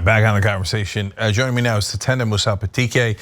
Back on the conversation. Joining me now is Tatenda Musapatike.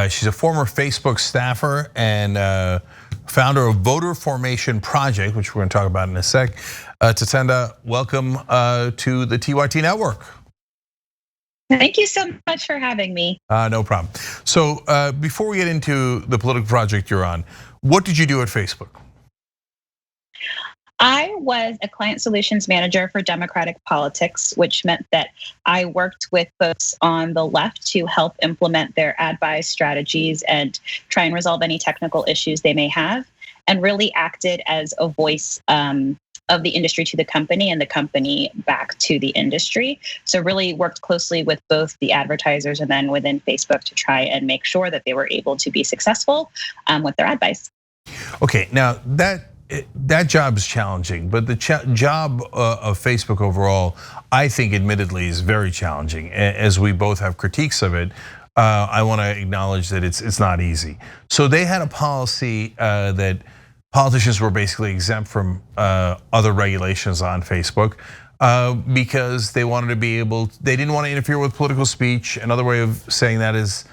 She's a former Facebook staffer and founder of Voter Formation Project, which we're going to talk about in a sec. Tatenda, welcome to the TYT Network. Thank you so much for having me. No problem. So before we get into the political project you're on, what did you do at Facebook? I was a client solutions manager for Democratic politics, which meant that I worked with folks on the left to help implement their ad buy strategies and try and resolve any technical issues they may have, and really acted as a voice of the industry to the company and the company back to the industry. So really worked closely with both the advertisers and then within Facebook to try and make sure that they were able to be successful with their ad buys. Okay, now that job is challenging, but the job of Facebook overall, I think admittedly is very challenging. As we both have critiques of it, I want to acknowledge that it's not easy. So they had a policy that politicians were basically exempt from other regulations on Facebook because they wanted to be able, they didn't want to interfere with political speech. Another way of saying that is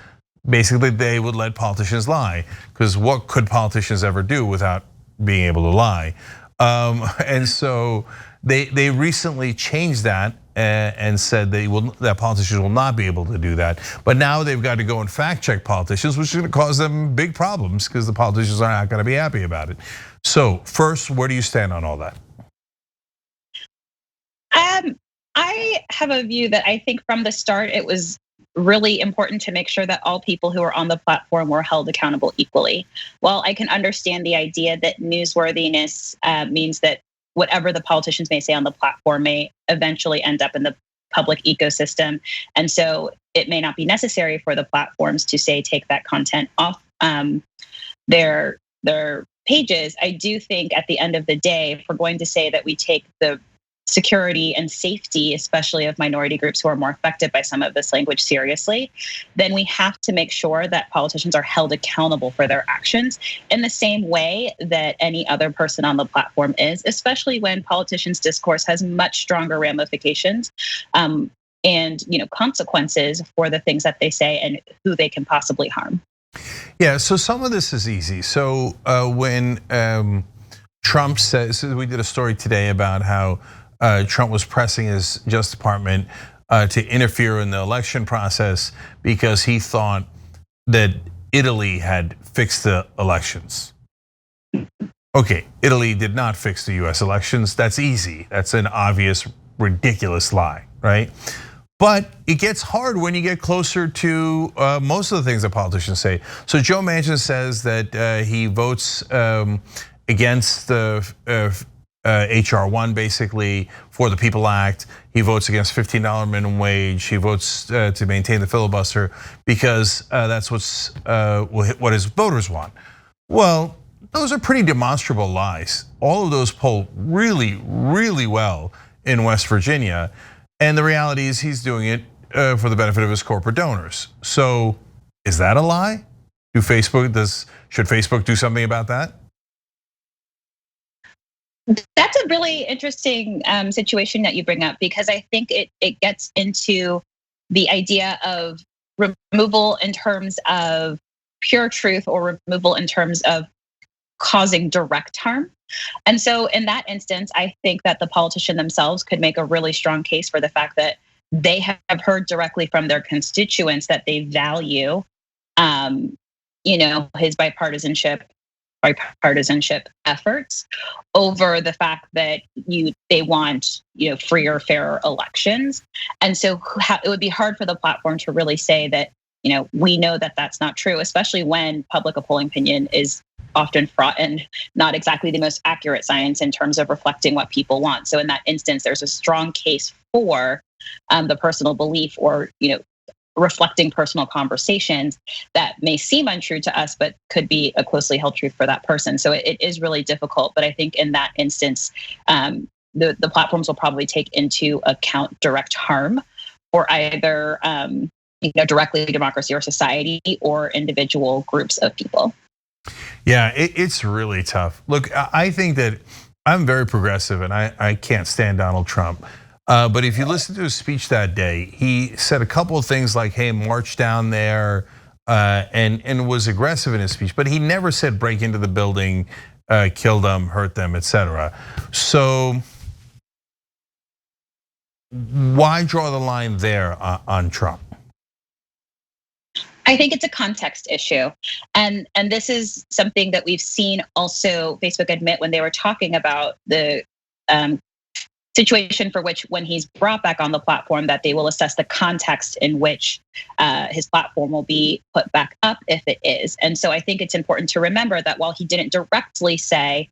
basically they would let politicians lie, because what could politicians ever do without being able to lie? And so they recently changed that and said that politicians will not be able to do that. But now they've got to go and fact check politicians, which is going to cause them big problems because the politicians are not going to be happy about it. So first, where do you stand on all that? I have a view that I think from the start it was really important to make sure that all people who are on the platform were held accountable equally. While I can understand the idea that newsworthiness means that whatever the politicians may say on the platform may eventually end up in the public ecosystem, and so it may not be necessary for the platforms to say take that content off their pages. I do think at the end of the day, if we're going to say that we take the security and safety, especially of minority groups who are more affected by some of this language seriously, then we have to make sure that politicians are held accountable for their actions in the same way that any other person on the platform is, especially when politicians' discourse has much stronger ramifications and consequences for the things that they say and who they can possibly harm. Yeah, so some of this is easy. So when Trump says, we did a story today about how Trump was pressing his Justice Department to interfere in the election process because he thought that Italy had fixed the elections. Okay, Italy did not fix the US elections. That's easy. That's an obvious, ridiculous lie, right? But it gets hard when you get closer to most of the things that politicians say. So Joe Manchin says that he votes against the HR 1 basically for the People Act. He votes against $15 minimum wage. He votes to maintain the filibuster because that's what his voters want. Well, those are pretty demonstrable lies. All of those poll really, really well in West Virginia. And the reality is he's doing it for the benefit of his corporate donors. So is that a lie? Should Facebook do something about that? That's a really interesting situation that you bring up, because I think it gets into the idea of removal in terms of pure truth or removal in terms of causing direct harm. And so in that instance, I think that the politician themselves could make a really strong case for the fact that they have heard directly from their constituents that they value his bipartisanship efforts over the fact that they want free or fair elections. And so it would be hard for the platform to really say that we know that that's not true, especially when public polling opinion is often fraught and not exactly the most accurate science in terms of reflecting what people want. So in that instance, there's a strong case for the personal belief or reflecting personal conversations that may seem untrue to us, but could be a closely held truth for that person. So it is really difficult. But I think in that instance, the platforms will probably take into account direct harm for either directly democracy or society or individual groups of people. Yeah, it's really tough. Look, I think that I'm very progressive and I can't stand Donald Trump. But if you listen to his speech that day, he said a couple of things like, "Hey, march down there," and was aggressive in his speech. But he never said break into the building, kill them, hurt them, etc. So why draw the line there on Trump? I think it's a context issue. And this is something that we've seen also Facebook admit when they were talking about the situation for which when he's brought back on the platform that they will assess the context in which his platform will be put back up if it is. And so I think it's important to remember that while he didn't directly say,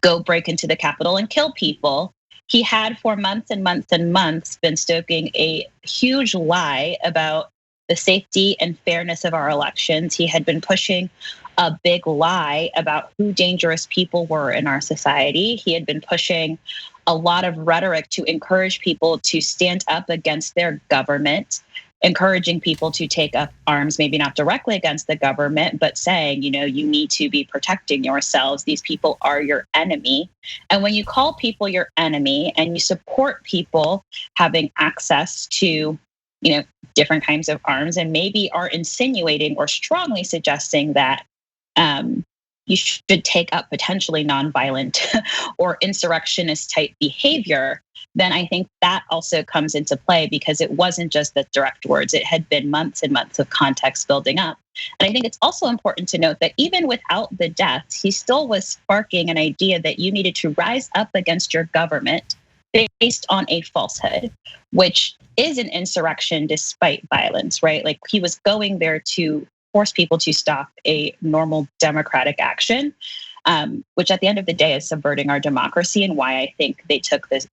go break into the Capitol and kill people, he had for months and months and months been stoking a huge lie about the safety and fairness of our elections. He had been pushing a big lie about who dangerous people were in our society. He had been pushing a lot of rhetoric to encourage people to stand up against their government, encouraging people to take up arms, maybe not directly against the government, but saying, you need to be protecting yourselves. These people are your enemy. And when you call people your enemy and you support people having access to, different kinds of arms, and maybe are insinuating or strongly suggesting that you should take up potentially nonviolent or insurrectionist type behavior, then I think that also comes into play because it wasn't just the direct words. It had been months and months of context building up. And I think it's also important to note that even without the deaths, he still was sparking an idea that you needed to rise up against your government based on a falsehood, which is an insurrection despite violence, right? Like he was going there to force people to stop a normal democratic action, which at the end of the day is subverting our democracy, and why I think they took this,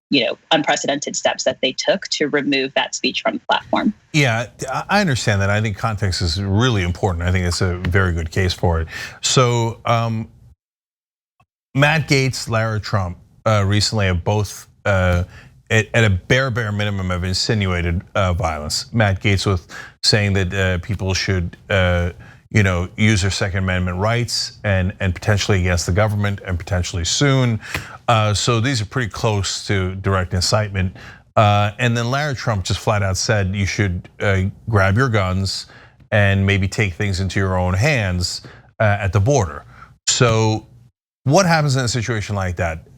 unprecedented steps that they took to remove that speech from the platform. Yeah, I understand that. I think context is really important. I think it's a very good case for it. So Matt Gaetz, Lara Trump recently have both at a bare minimum have insinuated violence. Matt Gaetz was saying that people should use their Second Amendment rights and potentially against the government and potentially soon. So these are pretty close to direct incitement. And then Lara Trump just flat out said you should grab your guns and maybe take things into your own hands at the border. So what happens in a situation like that?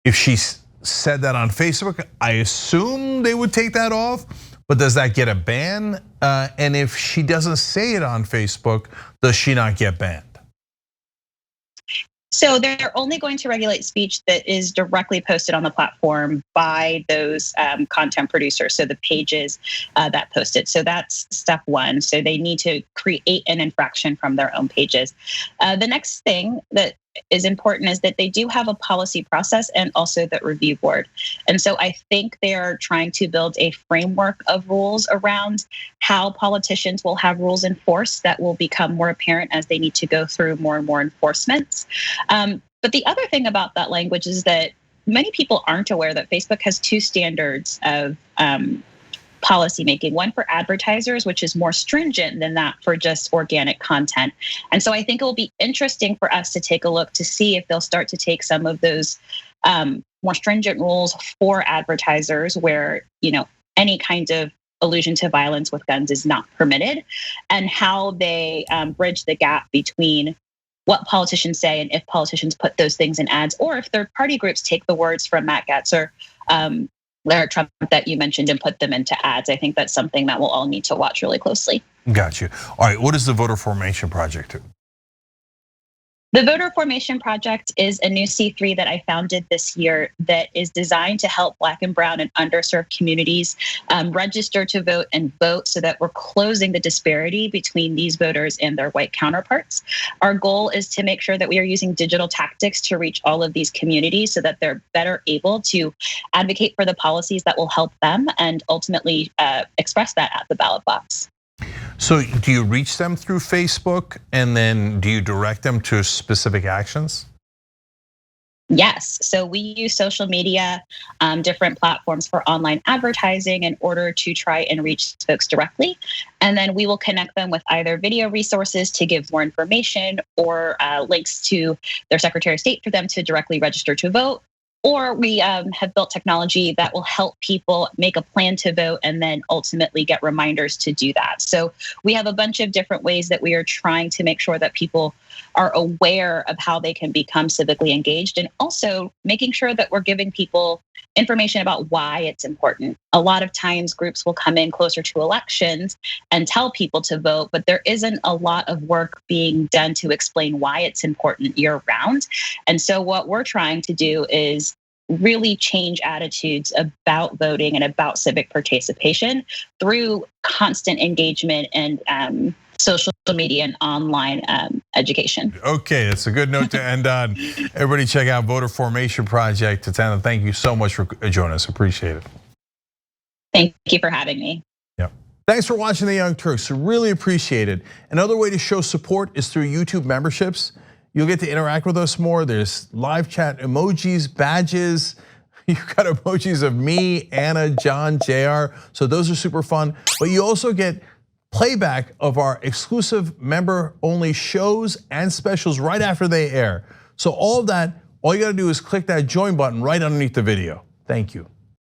If she said that on Facebook, I assume they would take that off, but does that get a ban? And if she doesn't say it on Facebook, does she not get banned? So they're only going to regulate speech that is directly posted on the platform by those content producers, so the pages that post it. So that's step one. So they need to create an infraction from their own pages. The next thing that is important is that they do have a policy process and also the review board. And so I think they're trying to build a framework of rules around how politicians will have rules enforced that will become more apparent as they need to go through more and more enforcements. But the other thing about that language is that many people aren't aware that Facebook has two standards of policymaking, one for advertisers, which is more stringent than that for just organic content. And so I think it will be interesting for us to take a look to see if they'll start to take some of those more stringent rules for advertisers where, any kind of allusion to violence with guns is not permitted, and how they bridge the gap between what politicians say and if politicians put those things in ads, or if third party groups take the words from Matt Gaetz or Lara Trump that you mentioned and put them into ads. I think that's something that we'll all need to watch really closely. Got you. All right, what is the Voter Formation Project? The Voter Formation Project is a new C3 that I founded this year that is designed to help Black and Brown and underserved communities register to vote and vote so that we're closing the disparity between these voters and their white counterparts. Our goal is to make sure that we are using digital tactics to reach all of these communities so that they're better able to advocate for the policies that will help them and ultimately express that at the ballot box. So do you reach them through Facebook, and then do you direct them to specific actions? Yes, so we use social media, different platforms for online advertising in order to try and reach folks directly. And then we will connect them with either video resources to give more information or links to their Secretary of State for them to directly register to vote, or we have built technology that will help people make a plan to vote and then ultimately get reminders to do that. So we have a bunch of different ways that we are trying to make sure that people are aware of how they can become civically engaged, and also making sure that we're giving people information about why it's important. A lot of times groups will come in closer to elections and tell people to vote, but there isn't a lot of work being done to explain why it's important year round. And so what we're trying to do is really change attitudes about voting and about civic participation through constant engagement and social media and online education. Okay, that's a good note to end on. Everybody check out Voter Formation Project. Tatiana, thank you so much for joining us. Appreciate it. Thank you for having me. Yeah. Thanks for watching The Young Turks. Really appreciate it. Another way to show support is through YouTube memberships. You'll get to interact with us more. There's live chat emojis, badges. You've got emojis of me, Anna, John, JR. So those are super fun. But you also get playback of our exclusive member-only shows and specials right after they air. So all of that, all you gotta do is click that join button right underneath the video. Thank you.